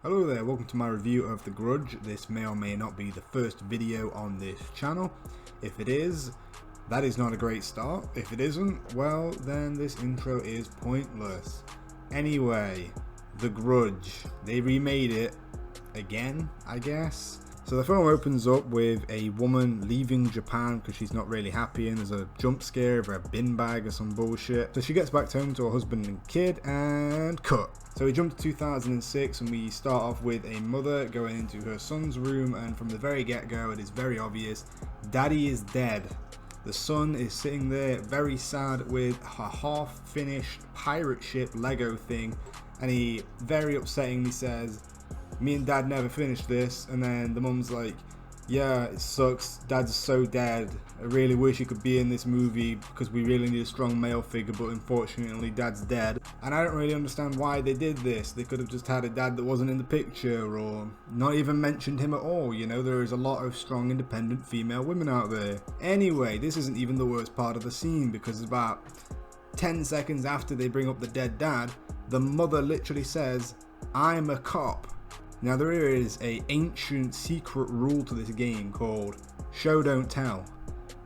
Hello there, welcome to my review of The Grudge. This may or may not be the first video on this channel. If it is, that is not a great start. If it isn't, well then this intro is pointless. Anyway, The Grudge. They remade it again, I guess. So the film opens up with a woman leaving Japan because she's not really happy, and there's a jump scare of a bin bag or some bullshit. So she gets back home to her husband and kid, and cut. So we jump to 2006 and we start off with a mother going into her son's room, and from the very get-go it is very obvious, daddy is dead. The son is sitting there very sad with a half-finished pirate ship Lego thing, and he very upsettingly says, "Me and dad never finished this," and then the mum's like, "Yeah, it sucks, dad's so dead. I really wish he could be in this movie because we really need a strong male figure, but unfortunately dad's dead." And I don't really understand why they did this. They could have just had a dad that wasn't in the picture, or not even mentioned him at all. You know, there is a lot of strong independent female women out there. Anyway, this isn't even the worst part of the scene, because about 10 seconds after they bring up the dead dad, the mother literally says, "I'm a cop." Now there is a ancient secret rule to this game called show don't tell,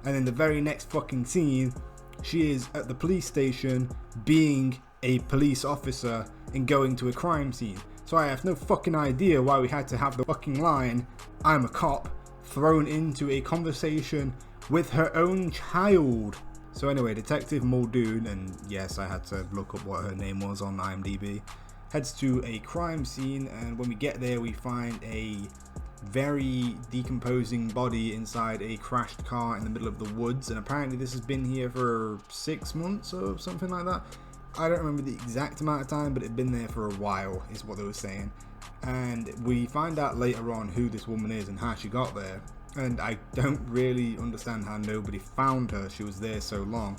and in the very next fucking scene she is at the police station being a police officer and going to a crime scene. So I have no fucking idea why we had to have the fucking line "I'm a cop" thrown into a conversation with her own child. So anyway, Detective Muldoon, and yes, I had to look up what her name was on IMDb, heads to a crime scene, and when we get there we find a very decomposing body inside a crashed car in the middle of the woods, and apparently this has been here for 6 months or something like that. I don't remember the exact amount of time, but it had been there for a while is what they were saying. And we find out later on who this woman is and how she got there, and I don't really understand how nobody found her. She was there so long,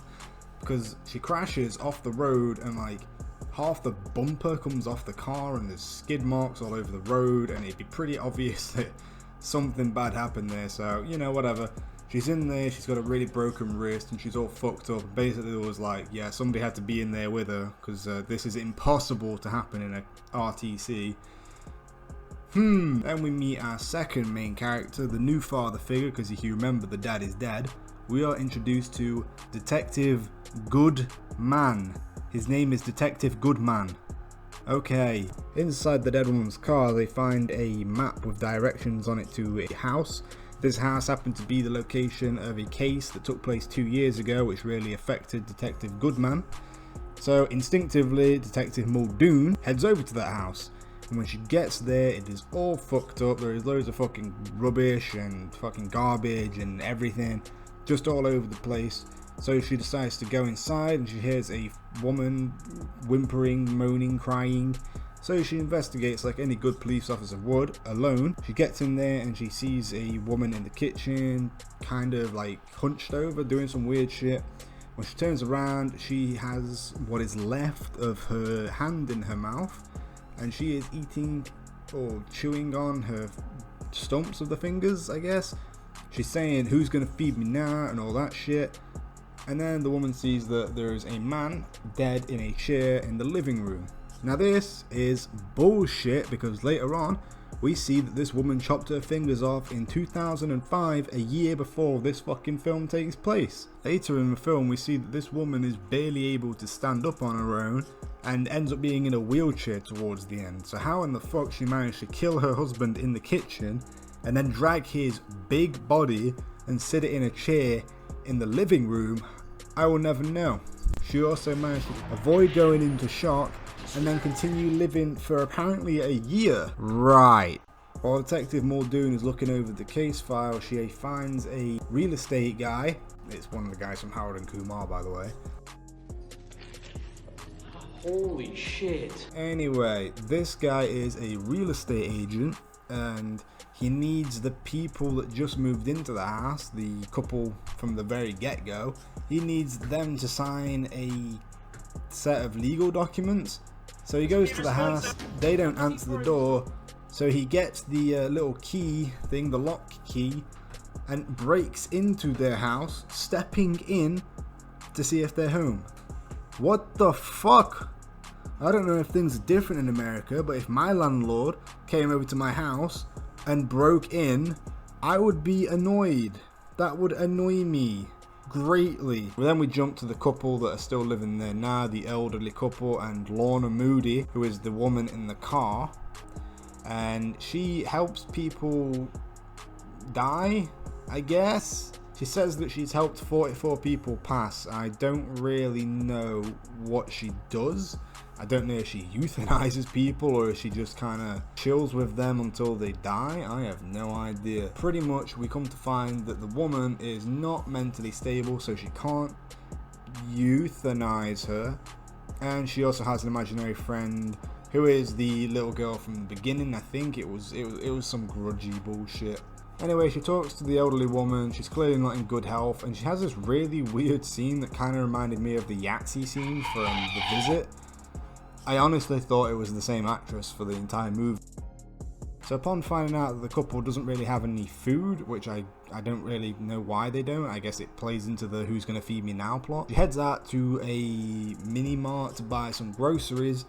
because she crashes off the road and like half the bumper comes off the car and there's skid marks all over the road, and it'd be pretty obvious that something bad happened there. So, you know, whatever. She's in there, she's got a really broken wrist and she's all fucked up. Basically it was like, yeah, somebody had to be in there with her, because this is impossible to happen in a RTC. Then we meet our second main character, the new father figure, because if you remember, the dad is dead. We are introduced to Detective Goodman. His name is Detective Goodman. Okay, inside the dead woman's car they find a map with directions on it to a house. This house happened to be the location of a case that took place 2 years ago, which really affected Detective Goodman. So instinctively, Detective Muldoon heads over to that house. And when she gets there, it is all fucked up. There is loads of fucking rubbish and fucking garbage and everything just all over the place. So she decides to go inside, and she hears a woman whimpering, moaning, crying. So she investigates like any good police officer would, alone. She gets in there and she sees a woman in the kitchen, kind of like hunched over, doing some weird shit. When she turns around, she has what is left of her hand in her mouth, and she is eating or chewing on her stumps of the fingers, I guess. She's saying, "Who's gonna feed me now?" and all that shit. And then the woman sees that there is a man dead in a chair in the living room. Now this is bullshit, because later on we see that this woman chopped her fingers off in 2005, a year before this fucking film takes place. Later in the film we see that this woman is barely able to stand up on her own and ends up being in a wheelchair towards the end. So how in the fuck she managed to kill her husband in the kitchen and then drag his big body and sit it in a chair in the living room, I will never know. She also managed to avoid going into shock and then continue living for apparently a year. Right. While Detective Muldoon is looking over the case file, she finds a real estate guy. It's one of the guys from Harold and Kumar, by the way. Holy shit. Anyway, this guy is a real estate agent, and he needs the people that just moved into the house, the couple from the very get-go, he needs them to sign a set of legal documents. So he goes to the house, they don't answer the door, so he gets the little key thing, the lock key, and breaks into their house, stepping in to see if they're home. What the fuck? I don't know if things are different in America, but if my landlord came over to my house and broke in, I would be annoyed. That would annoy me greatly. But then we jump to the couple that are still living there now, the elderly couple, and Lorna Moody, who is the woman in the car. And she helps people die, I guess. She says that she's helped 44 people pass. I don't really know what she does. I don't know if she euthanizes people or if she just kind of chills with them until they die. I have no idea. Pretty much we come to find that the woman is not mentally stable, so she can't euthanize her. And she also has an imaginary friend who is the little girl from the beginning. I think it was some grudgy bullshit. Anyway, she talks to the elderly woman. She's clearly not in good health, and she has this really weird scene that kind of reminded me of the Yahtzee scene from The Visit. I honestly thought it was the same actress for the entire movie. So upon finding out that the couple doesn't really have any food, which I don't really know why they don't, I guess it plays into the who's gonna feed me now plot. She heads out to a mini mart to buy some groceries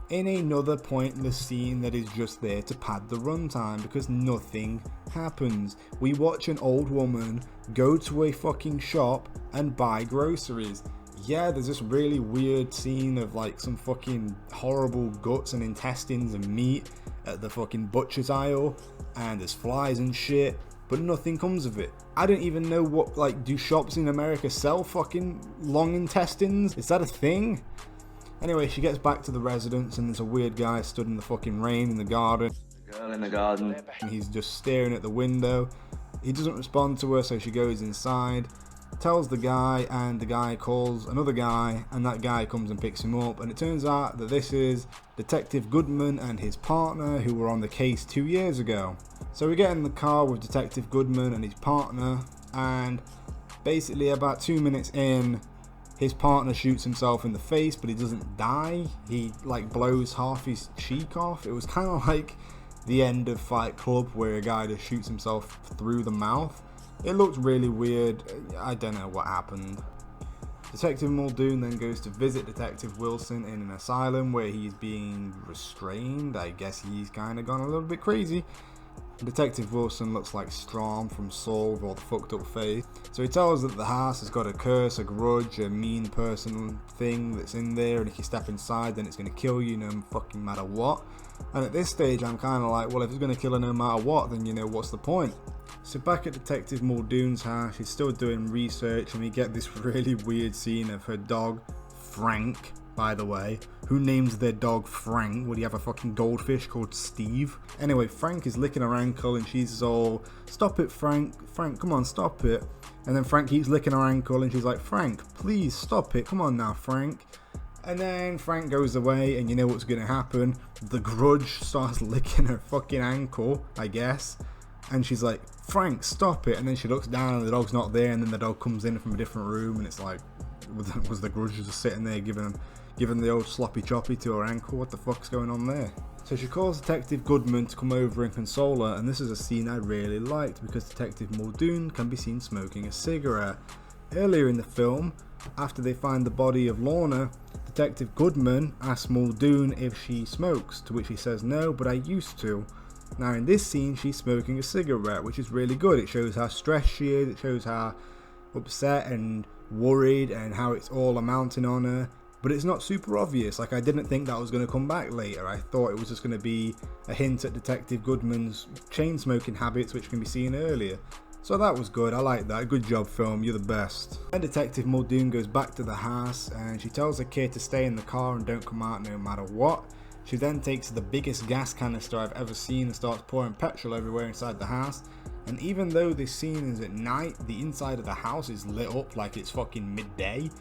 in another pointless scene that is just there to pad the runtime because nothing happens. We watch an old woman go to a fucking shop and buy groceries. Yeah, there's this really weird scene of like some fucking horrible guts and intestines and meat at the fucking butcher's aisle, and there's flies and shit, but nothing comes of it. I don't even know what, like, do shops in America sell fucking long intestines? Is that a thing? Anyway, she gets back to the residence and there's a weird guy stood in the fucking rain in the garden. The girl in the garden. And he's just staring at the window. He doesn't respond to her, so she goes inside, tells the guy, and the guy calls another guy, and that guy comes and picks him up, and it turns out that this is Detective Goodman and his partner who were on the case 2 years ago. So we get in the car with Detective Goodman and his partner, and basically about 2 minutes in, his partner shoots himself in the face, but he doesn't die. He like blows half his cheek off. It was kind of like the end of Fight Club where a guy just shoots himself through the mouth. It looked really weird. I don't know what happened. Detective Muldoon then goes to visit Detective Wilson in an asylum where he's being restrained. I guess he's kind of gone a little bit crazy. Detective Wilson looks like Strom from Saw with all the fucked up face. So he tells that the house has got a curse, a grudge, a mean person thing that's in there, and if you step inside then it's going to kill you no fucking matter what. And at this stage I'm kind of like, well, if it's going to kill her no matter what, then you know, what's the point? So back at Detective Muldoon's house, she's still doing research, and we get this really weird scene of her dog, Frank, by the way. Who names their dog Frank? Would he have a fucking goldfish called Steve? Anyway, Frank is licking her ankle, and she's all, stop it, Frank. Frank, come on, stop it. And then Frank keeps licking her ankle, and she's like, Frank, please stop it. Come on now, Frank. And then Frank goes away, and you know what's going to happen. The Grudge starts licking her fucking ankle, I guess. And she's like, Frank, stop it. And then she looks down and the dog's not there, and then the dog comes in from a different room, and it's like, was the Grudge just sitting there giving the old sloppy choppy to her ankle? What the fuck's going on there? So she calls Detective Goodman to come over and console her, and this is a scene I really liked because Detective Muldoon can be seen smoking a cigarette. Earlier in the film, after they find the body of Lorna, Detective Goodman asks Muldoon if she smokes, to which he says no, but I used to. Now in this scene she's smoking a cigarette, which is really good. It shows how stressed she is, it shows how upset and worried and how it's all amounting on her, but it's not super obvious. Like, I didn't think that was going to come back later. I thought it was just going to be a hint at Detective Goodman's chain smoking habits, which can be seen earlier. So that was good, I like that. Good job, film, you're the best. Then Detective Muldoon goes back to the house and she tells her kid to stay in the car and don't come out no matter what. She then takes the biggest gas canister I've ever seen and starts pouring petrol everywhere inside the house. And even though this scene is at night, the inside of the house is lit up like it's fucking midday.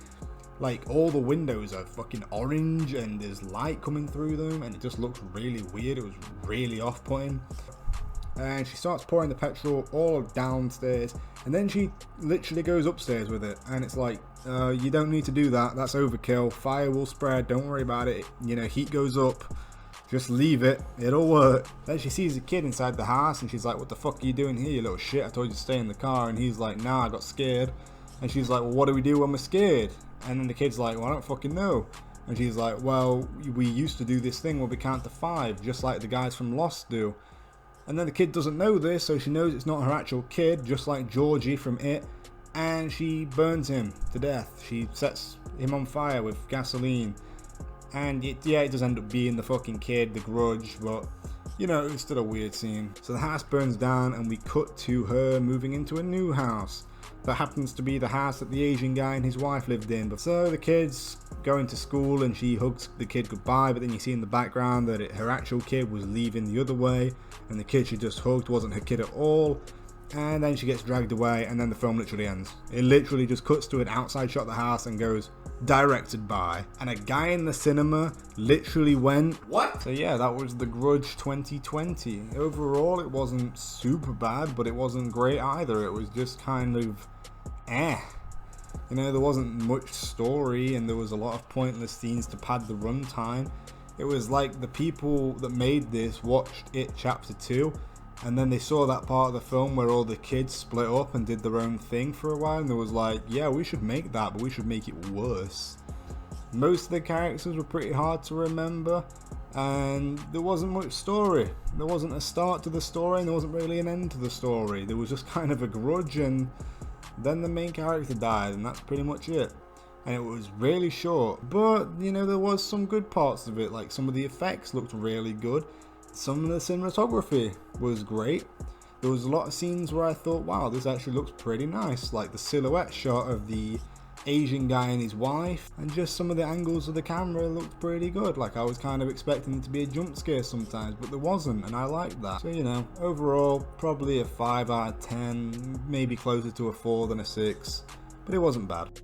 Like, all the windows are fucking orange and there's light coming through them, and it just looks really weird. It was really off-putting. And she starts pouring the petrol all downstairs, and then she literally goes upstairs with it, and it's like, you don't need to do that, that's overkill, fire will spread, don't worry about it, you know, heat goes up, just leave it, it'll work. Then she sees a kid inside the house, and she's like, what the fuck are you doing here, you little shit, I told you to stay in the car. And he's like, nah, I got scared. And she's like, well, what do we do when we're scared? And then the kid's like, well, I don't fucking know. And she's like, well, we used to do this thing where we count to 5, just like the guys from Lost do. And then the kid doesn't know this, so she knows it's not her actual kid, just like Georgie from It. And she burns him to death. She sets him on fire with gasoline. And it does end up being the fucking kid, the Grudge, but you know, it's still a weird scene. So the house burns down and we cut to her moving into a new house. That happens to be the house that the Asian guy and his wife lived in. But so the kid's going to school and she hugs the kid goodbye, but then you see in the background that her actual kid was leaving the other way, and the kid she just hugged wasn't her kid at all. And then she gets dragged away, and then the film literally ends. It literally just cuts to an outside shot of the house and goes, directed by. And a guy in the cinema literally went, what? So yeah, that was The Grudge 2020. Overall, it wasn't super bad, but it wasn't great either. It was just kind of, You know, there wasn't much story, and there was a lot of pointless scenes to pad the runtime. It was like the people that made this watched It Chapter 2, and then they saw that part of the film where all the kids split up and did their own thing for a while, and they was like, yeah, we should make that, but we should make it worse. Most of the characters were pretty hard to remember, and there wasn't much story. There wasn't a start to the story, and there wasn't really an end to the story. There was just kind of a grudge, and then the main character died, and that's pretty much it. And it was really short, but you know, there was some good parts of it. Like, some of the effects looked really good. Some of the cinematography was great. There was a lot of scenes where I thought, wow, this actually looks pretty nice. Like the silhouette shot of the Asian guy and his wife, and just some of the angles of the camera looked pretty good. Like, I was kind of expecting it to be a jump scare sometimes, but there wasn't, and I liked that. So, you know, overall, probably a 5 out of 10, maybe closer to a 4 than a 6, but it wasn't bad.